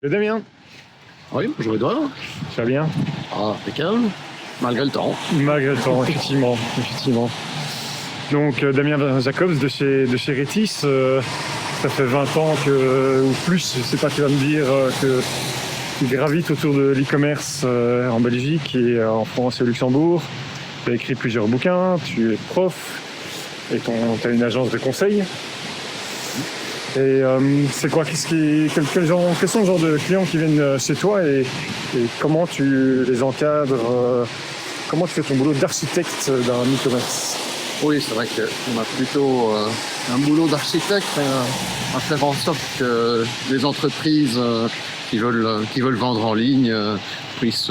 Le Damien, Oui, bonjour Edouard. tu vas bien? Ah, impeccable, malgré le temps. Malgré le temps, effectivement. Donc Damien Jacobs de chez Retis, ça fait 20 ans ou plus, je sais pas, tu vas me dire, que tu gravites autour de l'e-commerce en Belgique et en France et au Luxembourg. Tu as écrit plusieurs bouquins, tu es prof et tu as une agence de conseil. Et c'est quoi, quels sont le genre de clients qui viennent chez toi et comment tu les encadres, comment tu fais ton boulot d'architecte d'un e-commerce? Oui, c'est vrai qu'on a plutôt un boulot d'architecte à faire en sorte que les entreprises qui veulent vendre en ligne puissent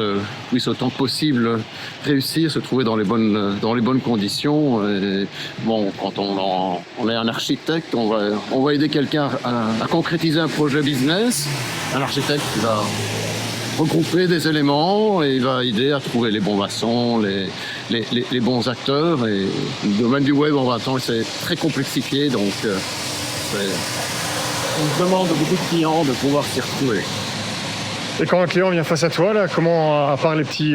autant que possible réussir, se trouver dans les bonnes conditions. Et bon, quand on est un architecte, on va aider quelqu'un à concrétiser un projet business. Un architecte qui va regrouper des éléments et il va aider à trouver les bons maçons, les bons acteurs. Et le domaine du web, en 20 ans, c'est très complexifié, donc on demande à beaucoup de clients de pouvoir s'y retrouver. Et quand un client vient face à toi, là, comment, à part les petites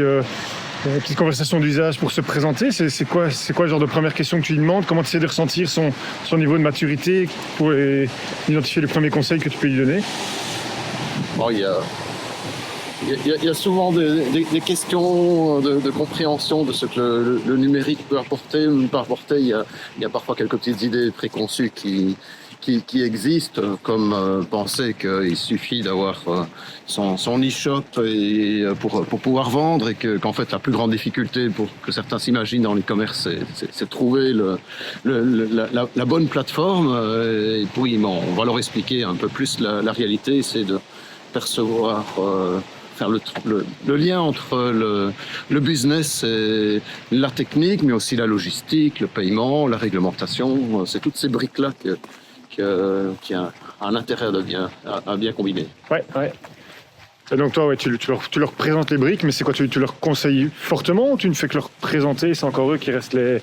conversations d'usage pour se présenter, c'est quoi le genre de première question que tu lui demandes? Comment tu essaies de ressentir son niveau de maturité pour identifier les premiers conseils que tu peux lui donner? Bon, il y a souvent des questions de compréhension de ce que le numérique peut apporter ou ne pas apporter. Il y a parfois quelques petites idées préconçues qui existent, comme penser qu'il suffit d'avoir son e-shop pour pouvoir vendre et qu'en fait la plus grande difficulté pour que certains s'imaginent dans l'e-commerce, c'est de trouver la bonne plateforme. Et puis on va leur expliquer un peu plus la réalité, c'est de percevoir... faire le lien entre le business et la technique, mais aussi la logistique, le paiement, la réglementation. C'est toutes ces briques-là qui a un intérêt à bien combiner. Ouais. Et donc toi, ouais, tu leur présentes les briques, mais c'est quoi, tu leur conseilles fortement ou tu ne fais que leur présenter, c'est encore eux qui restent les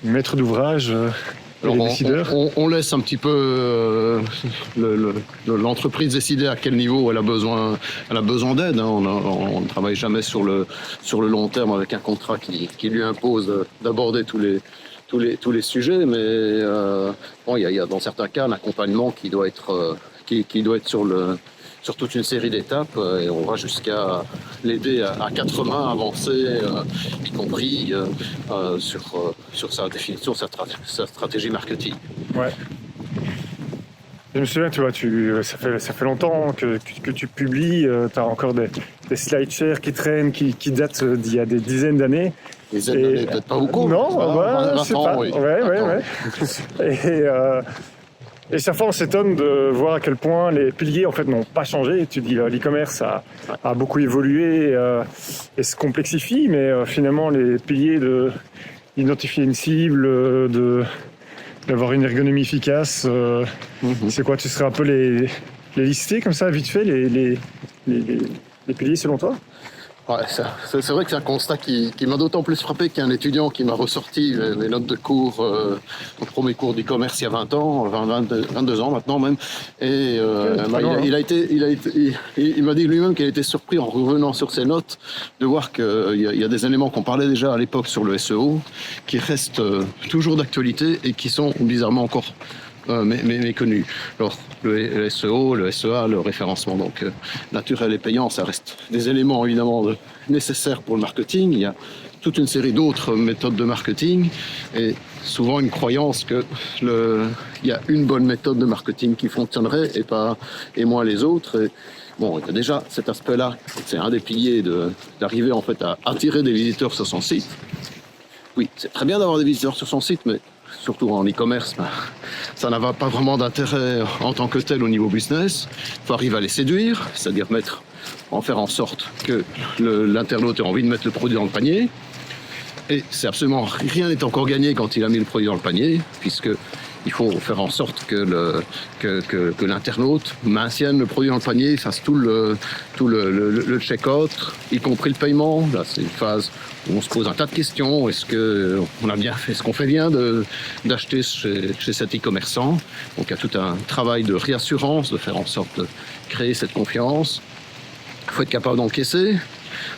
maîtres d'ouvrage et les décideurs? On laisse un petit peu l'entreprise décider à quel niveau elle a besoin d'aide. On ne travaille jamais sur le long terme avec un contrat qui lui impose d'aborder tous les sujets, mais il y a dans certains cas un accompagnement qui doit être sur toute une série d'étapes, et on va jusqu'à l'aider à quatre mains à avancer, y compris sur sa définition, sa stratégie marketing. Ouais. Je me souviens, tu vois, ça fait longtemps que tu publies, tu as encore des slide shares qui traînent, qui datent d'il y a des dizaines d'années. Dizaines d'années, peut-être pas beaucoup. Non, je sais pas. oui. Ouais. Et chaque fois, on s'étonne de voir à quel point les piliers en fait n'ont pas changé. Tu dis l'e-commerce a beaucoup évolué et se complexifie, mais finalement les piliers d'identifier une cible, d'avoir une ergonomie efficace, c'est quoi? Tu serais un peu les lister comme ça, vite fait, les piliers selon toi? Ouais, c'est vrai que c'est un constat qui m'a d'autant plus frappé qu'un étudiant qui m'a ressorti les notes de cours, mon premier cours d'e-commerce il y a 20 ans, 22 ans maintenant même, et il m'a dit lui-même qu'il a été surpris en revenant sur ses notes de voir qu'il y a des éléments qu'on parlait déjà à l'époque sur le SEO qui restent toujours d'actualité et qui sont bizarrement encore méconnus. Alors, le SEO, le SEA, le référencement donc naturel et payant, ça reste des éléments évidemment nécessaires pour le marketing. Il y a toute une série d'autres méthodes de marketing et souvent une croyance que il y a une bonne méthode de marketing qui fonctionnerait et moins les autres. Et, bon, il y a déjà cet aspect-là, c'est un des piliers d'arriver en fait à attirer des visiteurs sur son site. Oui, c'est très bien d'avoir des visiteurs sur son site, mais surtout en e-commerce, ça n'a pas vraiment d'intérêt en tant que tel au niveau business. Il faut arriver à les séduire, c'est-à-dire faire en sorte que l'internaute ait envie de mettre le produit dans le panier. Et c'est absolument rien n'est encore gagné quand il a mis le produit dans le panier, puisque il faut faire en sorte que l'internaute maintienne le produit dans le panier, fasse tout le check-out, y compris le paiement. Là, c'est une phase où on se pose un tas de questions. Est-ce qu'on a bien fait, est-ce qu'on fait bien d'acheter chez cet e-commerçant? Donc il y a tout un travail de réassurance, de faire en sorte de créer cette confiance. Il faut être capable d'encaisser.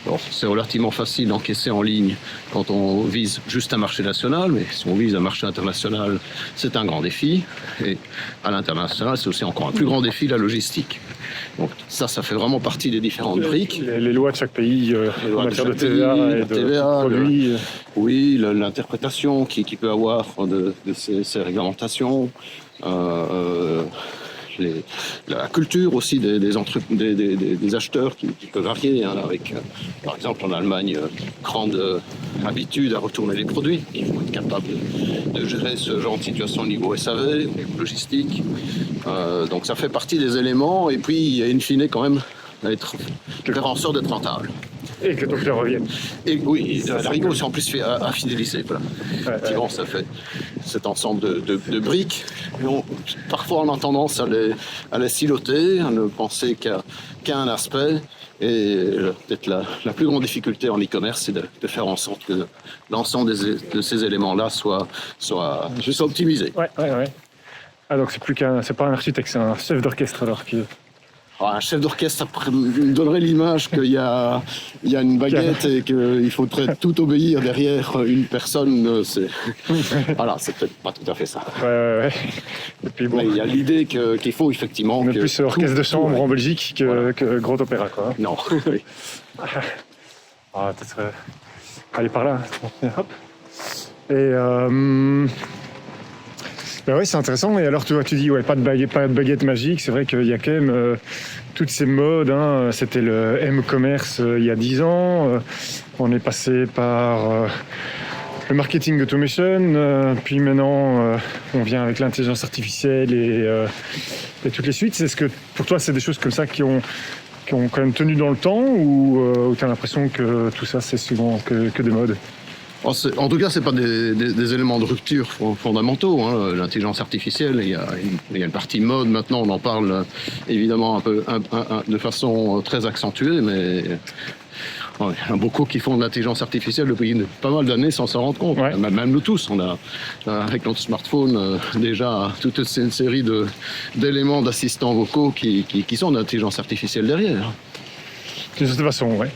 Bon, c'est relativement facile d'encaisser en ligne quand on vise juste un marché national, mais si on vise un marché international, c'est un grand défi. Et à l'international, c'est aussi encore un plus grand défi, la logistique. Donc ça fait vraiment partie des différentes briques. Les lois de chaque pays en matière de TVA et de produits. Oui, l'interprétation qui peut avoir de ces réglementations. La culture aussi des acheteurs qui peut varier, hein, avec, par exemple, en Allemagne, grande habitude à retourner les produits. Il faut être capable de gérer ce genre de situation au niveau SAV, au niveau logistique. Donc ça fait partie des éléments. Et puis, il y a in fine quand même faire en sorte d'être rentable. Et que ton client revienne. Et oui, la rigueur aussi en plus fait à fidéliser. Voilà. Effectivement, ça fait cet ensemble de briques. Parfois, on a tendance à les siloter, à ne penser qu'à un aspect. Et peut-être la plus grande difficulté en e-commerce, c'est de faire en sorte que l'ensemble de ces éléments-là soit optimisé. Ouais. Ah, donc c'est pas un architecte, c'est un chef d'orchestre alors qui... Un chef d'orchestre, ça me donnerait l'image qu'il y a une baguette et qu'il faudrait tout obéir derrière une personne. Voilà, c'est peut-être pas tout à fait ça. Ouais. Et puis bon, mais il y a l'idée qu'il faut effectivement... On est plus orchestre de chambre en Belgique que grand opéra, quoi. Non. Peut-être aller par là. Hop. Et... ouais, c'est intéressant. Et alors, tu dis, pas de baguette magique. C'est vrai qu'il y a quand même toutes ces modes. Hein. C'était le M-commerce il y a 10 ans. On est passé par le marketing automation. Puis maintenant, on vient avec l'intelligence artificielle et toutes les suites. Est-ce que pour toi, c'est des choses comme ça qui ont quand même tenu dans le temps ou tu as l'impression que tout ça, c'est souvent que des modes? En tout cas, c'est pas des éléments de rupture fondamentaux. Hein. L'intelligence artificielle, il y a une partie mode maintenant. On en parle évidemment un peu de façon très accentuée, mais il y en a beaucoup qui font de l'intelligence artificielle depuis pas mal d'années sans s'en rendre compte. Ouais. Même nous tous, on a avec notre smartphone déjà toute une série d'éléments d'assistants vocaux qui sont d'intelligence artificielle derrière. De toute façon, ouais.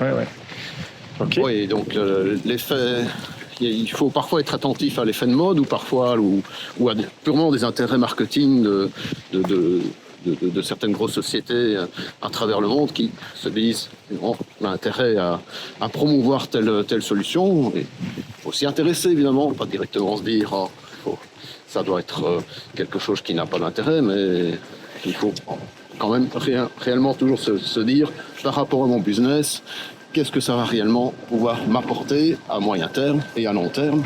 Okay. Oui, donc l'effet, il faut parfois être attentif à l'effet de mode ou parfois ou à purement des intérêts marketing de certaines grosses sociétés à travers le monde qui se disent on a intérêt à promouvoir telle solution. Et aussi intéressé évidemment, pas directement se dire ça doit être quelque chose qui n'a pas d'intérêt, mais il faut quand même réellement toujours se dire par rapport à mon business, qu'est-ce que ça va réellement pouvoir m'apporter à moyen terme et à long terme.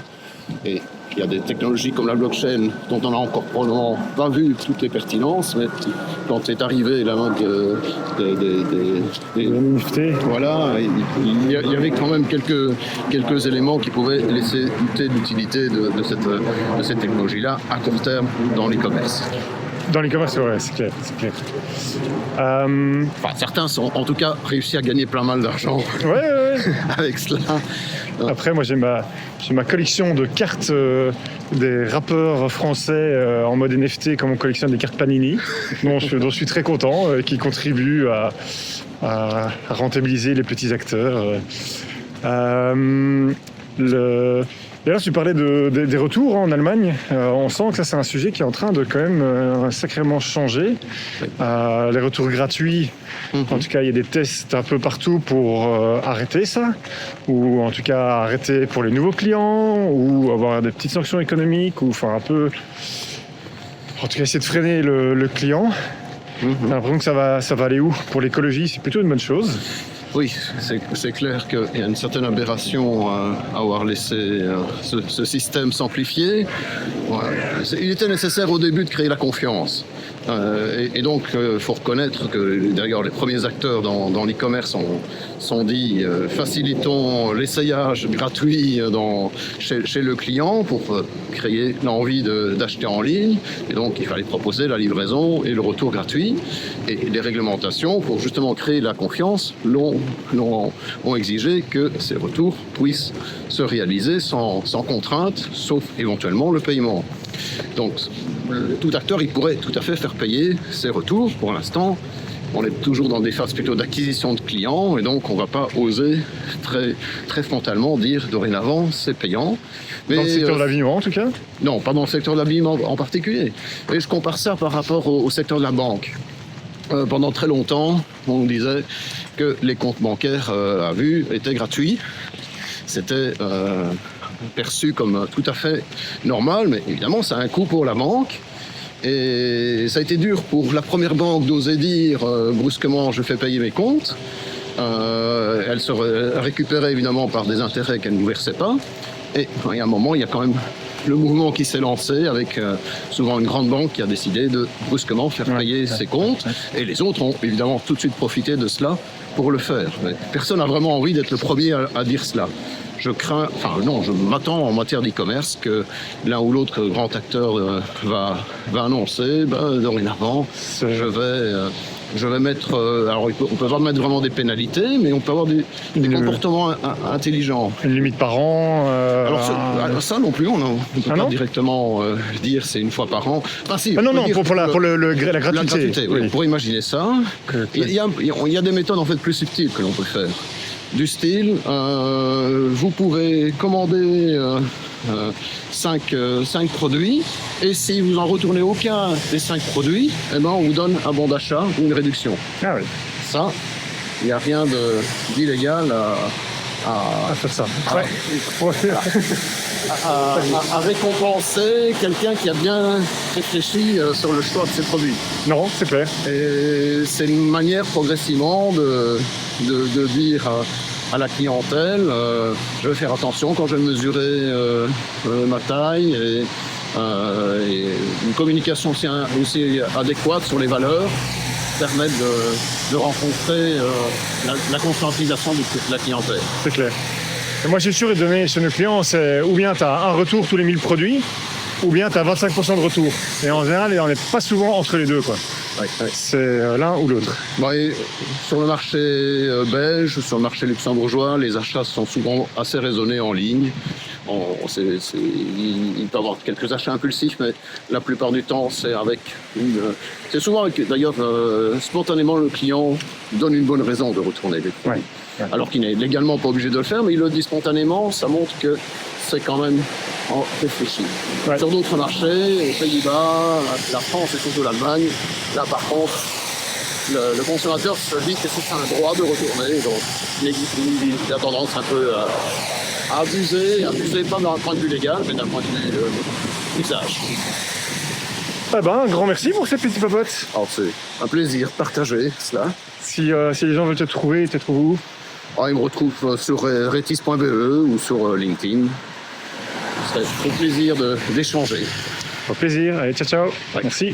Et il y a des technologies comme la blockchain dont on n'a encore probablement pas vu toutes les pertinences, mais quand est arrivé la mode des NFT, voilà, il y avait quand même quelques éléments qui pouvaient laisser douter de l'utilité de cette technologie-là à court terme dans l'e-commerce. Dans l'e-commerce, ouais, c'est clair. Certains sont, en tout cas, réussi à gagner plein mal d'argent avec cela. Après, moi, j'ai ma collection de cartes des rappeurs français en mode NFT, comme on collectionne des cartes Panini, dont je suis très content, qui contribuent à rentabiliser les petits acteurs. D'ailleurs, tu parlais des retours en Allemagne. On sent que ça, c'est un sujet qui est en train de quand même sacrément changer. Les retours gratuits, en tout cas, il y a des tests un peu partout pour arrêter ça, ou en tout cas arrêter pour les nouveaux clients, ou avoir des petites sanctions économiques, ou enfin un peu, en tout cas, essayer de freiner le client. J'ai l'impression que ça va aller où? Pour l'écologie, c'est plutôt une bonne chose. Oui, c'est clair qu'il y a une certaine aberration à avoir laissé ce système s'amplifier. Il était nécessaire au début de créer la confiance. Et donc, il faut reconnaître que d'ailleurs les premiers acteurs dans l'e-commerce sont dit facilitons l'essayage gratuit chez le client pour créer l'envie d'acheter en ligne. Et donc, il fallait proposer la livraison et le retour gratuit. Et les réglementations, pour justement créer la confiance, ont exigé que ces retours puissent se réaliser sans contrainte, sauf éventuellement le paiement. Donc, tout acteur, il pourrait tout à fait faire payer ses retours. Pour l'instant, on est toujours dans des phases plutôt d'acquisition de clients et donc on ne va pas oser très frontalement dire dorénavant c'est payant. Mais, dans le secteur de l'habillement en tout cas ? Non, pas dans le secteur de l'habillement en particulier. Et je compare ça par rapport au secteur de la banque. Pendant très longtemps, on disait que les comptes bancaires à vue étaient gratuits. C'était perçu comme tout à fait normal, mais évidemment, ça a un coût pour la banque. Et ça a été dur pour la première banque d'oser dire brusquement je fais payer mes comptes. Elle se récupérait évidemment par des intérêts qu'elle ne nous versait pas. Et il y a un moment, il y a quand même le mouvement qui s'est lancé avec souvent une grande banque qui a décidé de brusquement faire payer ses comptes. Et les autres ont évidemment tout de suite profité de cela pour le faire. Mais personne n'a vraiment envie d'être le premier à dire cela. Je m'attends en matière d'e-commerce que l'un ou l'autre grand acteur va annoncer, dorénavant, je vais mettre... alors, on peut pas mettre vraiment des pénalités, mais on peut avoir des comportements intelligents. Une limite par an Alors ça non plus, on ne peut pas directement dire c'est une fois par an. Enfin, si, non, pour la gratuité. La gratuité, oui. Pour imaginer ça, il y a des méthodes en fait plus subtiles que l'on peut faire. Du style, vous pouvez commander 5 produits et si vous en retournez aucun des 5 produits, on vous donne un bon d'achat ou une réduction. Ah oui. Ça, il n'y a rien d'illégal à faire ça. À récompenser quelqu'un qui a bien réfléchi sur le choix de ses produits. Non, c'est clair. Et c'est une manière progressivement de dire à la clientèle je vais faire attention quand je vais mesurer ma taille et une communication aussi adéquate sur les valeurs permettent de rencontrer la conscientisation de la clientèle. C'est clair. Et moi, j'ai sûr de donner chez nos clients, c'est ou bien tu as un retour tous les 1000 produits, ou bien tu as 25% de retour. Et en général, on n'est pas souvent entre les deux, quoi. Ouais. C'est l'un ou l'autre. Sur le marché belge, sur le marché luxembourgeois, les achats sont souvent assez raisonnés en ligne. Il peut y avoir quelques achats impulsifs, mais la plupart du temps, c'est souvent d'ailleurs spontanément le client donne une bonne raison de retourner des produits. Ouais. Alors qu'il n'est légalement pas obligé de le faire, mais il le dit spontanément, ça montre que c'est quand même réfléchi. Ouais. Sur d'autres marchés, aux Pays-Bas, la France et surtout l'Allemagne, là par contre, le consommateur se dit que c'est un droit de retourner, donc il a tendance un peu à abuser pas d'un point de vue légal, mais d'un point de vue usage. Un grand merci pour ces petits papotes. Alors, c'est un plaisir de partager cela. Si les gens veulent te trouver, ils te trouvent où ? Ils me retrouvent sur retis.be ou sur LinkedIn. C'est un plaisir d'échanger. Au plaisir. Allez, ciao. Ouais. Merci.